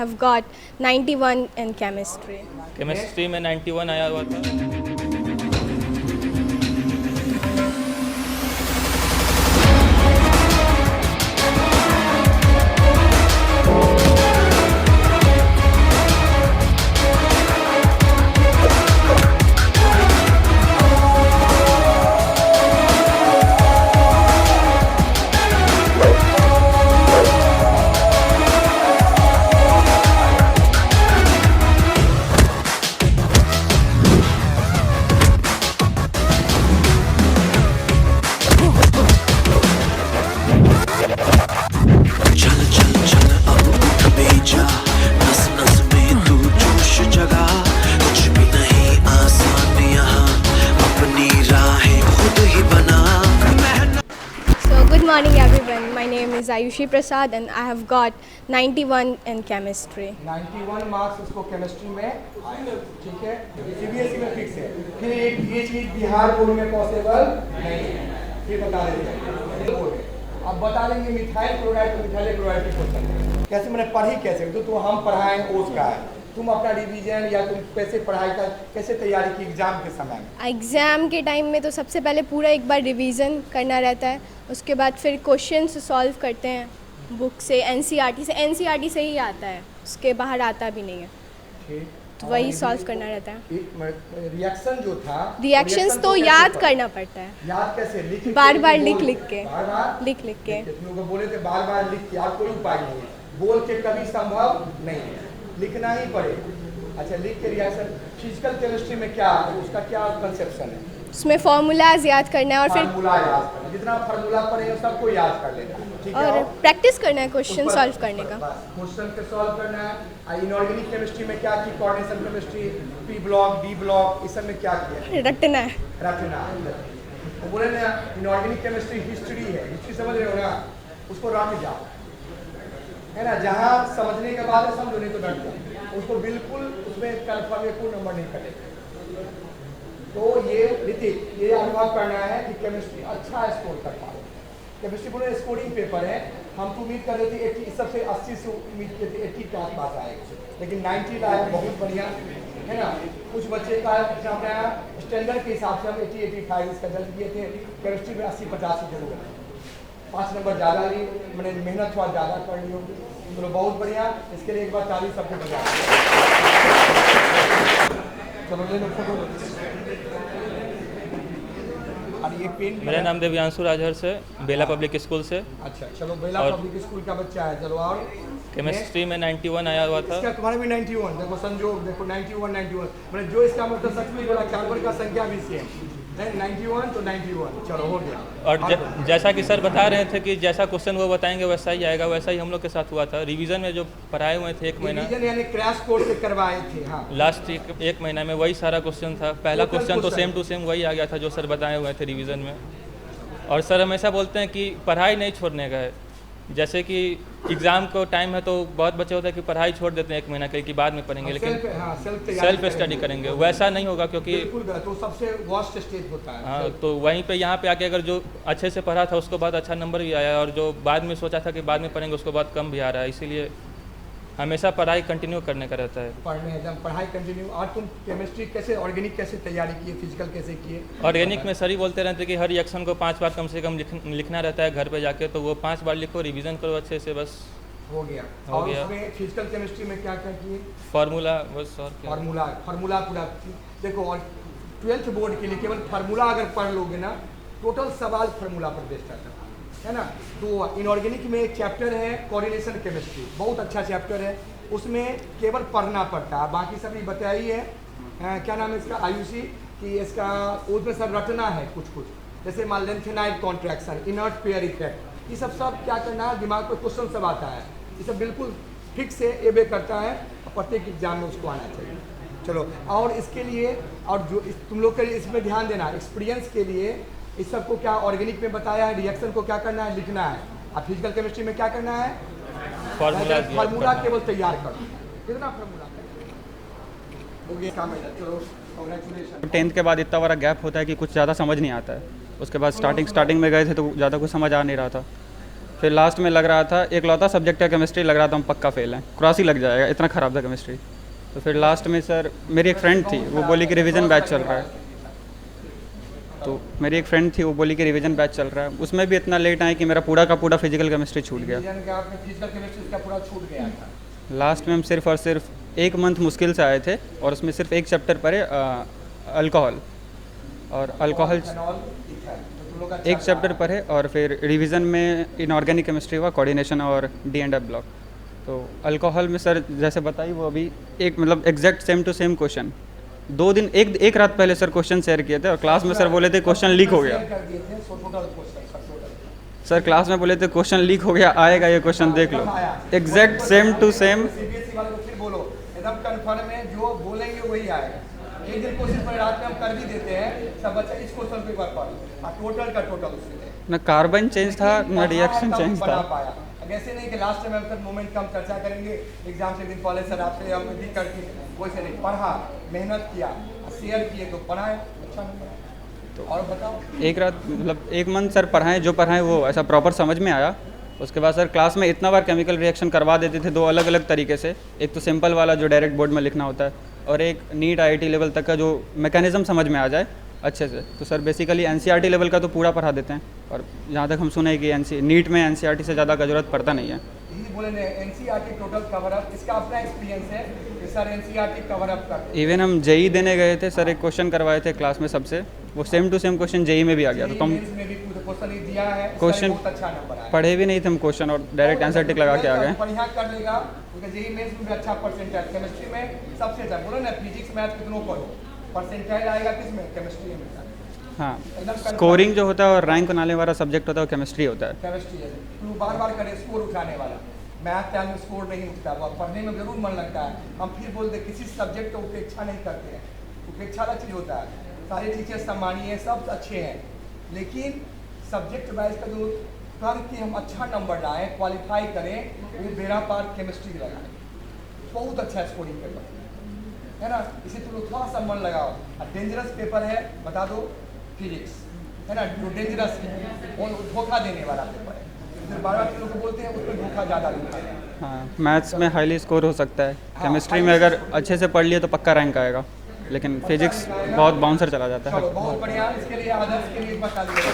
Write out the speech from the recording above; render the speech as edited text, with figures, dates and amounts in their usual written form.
have got 91 in chemistry. Chemistry में 91 आया हुआ था। चल चल चल अब उठ बेजा, नस नस में तू जोश जगा। कुछ भी नहीं आसान यहाँ, अपनी राहें खुद ही बना। So good morning everyone. My name is Ayushi Prasad and I have got 91 in chemistry. 91 marks उसको केमिस्ट्री में आए, ठीक है। सीबीएसई में फिक्स है। फिर एक ये चीज बिहार बोर्ड में पॉसिबल नहीं है, फिर बता देते हैं। अब बता देंगे मिथाइल क्लोराइड तो मिथाइल क्लोराइड की क्वेश्चन कैसे मैंने पढ़ी कैसे, तो हम पढ़ाएं ओस का है, तुम अपना रिवीजन या तुम कैसे पढ़ाई का कैसे तैयारी की एग्जाम के समय में? एग्ज़ाम के टाइम में तो सबसे पहले पूरा एक बार रिवीजन करना रहता है, उसके बाद फिर क्वेश्चंस सॉल्व करते हैं बुक से, एनसीईआरटी से ही आता है, उसके बाहर आता भी नहीं है, ठीक, तो वही सॉल्व करना रहता है। रिएक्शन जो था, रिएक्शंस तो याद करना पड़ता है, याद कैसे? लिख बार बार बोल- लिख के बार बार लिख के तुम लोग को बोले थे बार बार लिख के, आप कोई उपाय नहीं है, बोल के कभी संभव नहीं है, लिखना ही पड़ेगा। अच्छा, लिख के रिएक्शन। फिजिकल केमिस्ट्री में क्या है, उसका क्या कंसेप्शन है? उसमें फार्मूलाज याद करना है और फिर फार्मूला याद करना, जितना फार्मूला पढ़े सबको याद कर लेना, ठीक है। और प्रैक्टिस करना है क्वेश्चन सॉल्व करने का। क्वेश्चन के सॉल्व करना है। इनऑर्गेनिक केमिस्ट्री में क्या की, coordination chemistry, P block, D block, इस सब में क्या किया? रटना है। रखना है। तो बोले ना इनऑर्गेनिक केमिस्ट्री हिस्ट्री है, हिस्ट्री समझ रहे हो ना, उसको रट जाओ, है ना। जहाँ समझने के बाद समझो, नहीं तो रट जाओ, उसको बिल्कुल उसमें कन्फर्म कोई नंबर नहीं करेगा। तो ये ऋतिक, ये अनुभव करना है कि केमिस्ट्री अच्छा स्कोर कर पाए। केमिस्ट्री पूरे स्कोरिंग पेपर है, हम तो उम्मीद कर रहे थे 80, सबसे 80 से उम्मीद किए थे 80 के आसपास आएगा, लेकिन 90 लाया, बहुत बढ़िया, है ना। कुछ बच्चे का एग्जाम आया स्टैंडर्ड के हिसाब से, हम 80, 85 इसका रिजल्ट दिए थे। केमिस्ट्री में 80, 50 की जरूरत है, 5 नंबर ज़्यादा ली, मैंने मेहनत थोड़ा ज़्यादा कर ली होगी, तो बहुत बढ़िया। इसके लिए एक बार ताली सबको बजा। चलो ले लो फोटो। और ये पेन मेरा नाम देव्यांशु राजहर से, बेला पब्लिक स्कूल से। अच्छा, चलो बेला और पब्लिक स्कूल का बच्चा है, चलो। और केमिस्ट्री में 91 आया हुआ था। इसका तुम्हारा भी 91, देखो संजोग, देखो 91 मैंने जो इसका मतलब सच में बोला, कार्बन का संख्या भी सेम है, 91 तो 91, चलो हो गया। और जैसा कि सर बता रहे थे कि जैसा क्वेश्चन वो बताएंगे वैसा ही आएगा, वैसा ही हम लोग के साथ हुआ था। रिवीजन में जो पढ़ाए हुए थे 1 महीना, रिवीजन यानी क्रैश कोर्स से करवाए थे, हाँ। लास्ट एक महीना में वही सारा क्वेश्चन था। पहला Total क्वेश्चन तो question। सेम टू सेम वही आ गया था जो सर बताए हुए थे रिवीजन में। और सर हमेशा बोलते हैं कि पढ़ाई नहीं छोड़ने का है। जैसे कि एग्ज़ाम को टाइम है तो बहुत बच्चे होते हैं कि पढ़ाई छोड़ देते हैं 1 महीना के लिए कि बाद में पढ़ेंगे, लेकिन सेल्फ स्टडी करेंगे, वैसा नहीं होगा, क्योंकि बिल्कुल गलत, तो सबसे वर्स्ट स्टेज होता है। हाँ, तो वहीं पे यहाँ पे आके अगर जो अच्छे से पढ़ा था उसको बाद अच्छा नंबर भी आया, और जो बाद में सोचा था कि बाद में पढ़ेंगे उसको बाद कम भी आ रहा है। इसीलिए हमेशा पढ़ाई कंटिन्यू करने का रहता है। पढ़ने एकदम पढ़ाई कंटिन्यू। और तुम केमिस्ट्री कैसे, ऑर्गेनिक कैसे तैयारी किए, फिजिकल कैसे किए? ऑर्गेनिक में सर ही बोलते रहते हैं कि हर रिएक्शन को 5 बार कम से कम लिखना रहता है घर पे जाके, तो वो 5 बार लिखो, रिवीजन करो अच्छे से, बस हो गया। हो और गया। उसमें फिजिकल केमिस्ट्री में क्या क्या किए? फार्मूला बस, और क्या। फार्मूला पूरा देखो। और 12th बोर्ड के लिए केवल फार्मूला अगर पढ़ लोगे ना, टोटल सवाल फार्मूला पर बेस्ड है ना। तो इनऑर्गेनिक में एक चैप्टर है कोऑर्डिनेशन केमिस्ट्री, बहुत अच्छा चैप्टर है, उसमें केवल पढ़ना पड़ता है, बाकी सभी बताई है। क्या नाम है इसका, आयुषी, कि इसका उसमें सब रटना है कुछ कुछ, जैसे मान lanthanide contraction, inert pair effect, ये सब क्या करना है, दिमाग में क्वेश्चन सब आता है, ये सब बिल्कुल फिक्स से एबे करता है, प्रत्येक एग्जाम में उसको आना चाहिए। चलो, और इसके लिए और जो तुम लोग के लिए इसमें ध्यान देना, एक्सपीरियंस के लिए इस सबको क्या ऑर्गेनिक में बताया है, रिएक्शन को क्या करना है, लिखना है। और फिजिकल केमिस्ट्री में क्या करना है, फार्मूला केवल तैयार करो, कितना फार्मूला हो गया काम है। चलो कांग्रेचुलेशन। 10th के बाद इतना बड़ा गैप होता है कि कुछ ज़्यादा समझ नहीं आता है। उसके बाद स्टार्टिंग में गए थे तो ज़्यादा कुछ समझ आ नहीं रहा था, फिर लास्ट में लग रहा था एक लौता सब्जेक्ट का केमिस्ट्री, लग रहा था हम पक्का फेल हैं, क्रॉस ही लग जाएगा, इतना ख़राब था केमिस्ट्री। तो फिर लास्ट में सर मेरी एक फ्रेंड थी, वो बोली कि रिवीजन बैच चल रहा है, तो मेरी एक फ्रेंड थी, वो बोली कि रिवीजन बैच चल रहा है, उसमें भी इतना लेट आए कि मेरा पूरा का पूरा फिजिकल केमिस्ट्री छूट गया। फिजिकल केमिस्ट्री उसका पूरा छूट गया था। लास्ट में हम सिर्फ और सिर्फ 1 मंथ मुश्किल से आए थे और उसमें सिर्फ एक चैप्टर पढ़े अल्कोहल, और अल्कोहल एक चैप्टर पढ़े, और फिर रिवीजन में इनऑर्गेनिक केमिस्ट्री हुआ, कोऑर्डिनेशन और D&F ब्लॉक। तो अल्कोहल में सर जैसे बताई वो अभी एक मतलब exact same to same question 2 दिन एक रात पहले सर क्वेश्चन शेयर किए थे, और क्लास में सर बोले थे क्वेश्चन लीक हो गया। सर क्लास में बोले थे क्वेश्चन लीक हो गया, आएगा ये क्वेश्चन देख लो, exact same to same. CBSE वाले को फिर बोलो, एकदम कंफर्म है, जो बोलेंगे वही आएगा। एक दिन कोशिश पर रात में हम कर भी देते हैं, सब बच्चा इस क्वेश्चन पे कर पाए, टोटल का टोटल उससे ना कार्बन चेंज था ना रिएक्शन चेंज था। पाया। अब ऐसे नहीं कि लास्ट में हम सर मोमेंट कम चर्चा करेंगे, एग्जाम से एक दिन पहले सर आपसे हम भी करके वैसे नहीं, पढ़ा, मेहनत किया, शेयर किए तो पढ़ाए, अच्छा नंबर आया। तो और बताओ, एक रात मतलब 1 मंथ सर पढ़ाएं, जो पढ़ाएं वो ऐसा प्रॉपर समझ में आया। उसके बाद सर क्लास में इतना बार केमिकल रिएक्शन करवा देते थे 2 अलग अलग तरीके से, एक तो सिंपल वाला जो डायरेक्ट बोर्ड में लिखना होता है, और एक नीट IIT लेवल तक का जो मैकेनिज्म समझ में आ जाए अच्छे से। तो सर बेसिकली NCERT लेवल का तो पूरा पढ़ा देते हैं, और जहाँ तक हम सुने कि नीट में NCERT से ज़्यादा का जरूरत पड़ता नहीं है। यही बोले NCERT टोटल कवर अप, इसका अपना एक्सपीरियंस है कि सर NCERT कवर अप करते हैं। इवन हम JEE देने गए थे सर, एक क्वेश्चन करवाए थे क्लास में सबसे, वो same to same question JEE में भी आ गया। तो हम में भी क्वेश्चन दिया है, क्वेश्चन बहुत अच्छा नंबर आया। पढ़े भी नहीं थे हम क्वेश्चन, और डायरेक्ट आंसर टिक लगा के आ गए। बढ़िया कर लेगा, क्योंकि JEE मेंस में भी अच्छा परसेंटाइल, केमिस्ट्री में सबसे अच्छा, बोलो ना फिजिक्स मैथ कितनों पढ़ो, परसेंटाइल आएगा किसमें, केमिस्ट्री में। हाँ, स्कोरिंग जो होता है और रैंक बनाने वाला सब्जेक्ट होता है वो केमिस्ट्री होता है। केमिस्ट्री है, तो बार बार करे स्कोर उठाने वाला। मैथ टाइम में स्कोर नहीं उठता, वो पढ़ने में जरूर मन लगता है। हम फिर बोलते किसी सब्जेक्ट को उपेक्षा नहीं करते हैं, उपेक्षा वाला चीज़ होता है। सारे टीचर सम्मानीय, सब अच्छे हैं, लेकिन सब्जेक्ट वाइज का जो करके हम अच्छा नंबर लाएँ, क्वालिफाई करें, वो बेड़ा पार केमिस्ट्री लगाएं, बहुत अच्छा स्कोरिंग पेपर है ना। इसे तुम लोग थोड़ा सा मन लगाओ। और डेंजरस पेपर है, बता दो, फिजिक्स है ना, जो डेंजरस है और धोखा देने वाला पेपर है। फिर बार बार लोग बोलते हैं उसमें धोखा ज़्यादा लिखा है। हाँ, मैथ्स में हाईली स्कोर हो सकता है, केमिस्ट्री में अगर अच्छे से पढ़ लिए तो पक्का रैंक आएगा, लेकिन फिजिक्स बहुत बाउंसर चला जाता है। बहुत बढ़िया, इसके लिए आदर्श के लिए बता दीजिए।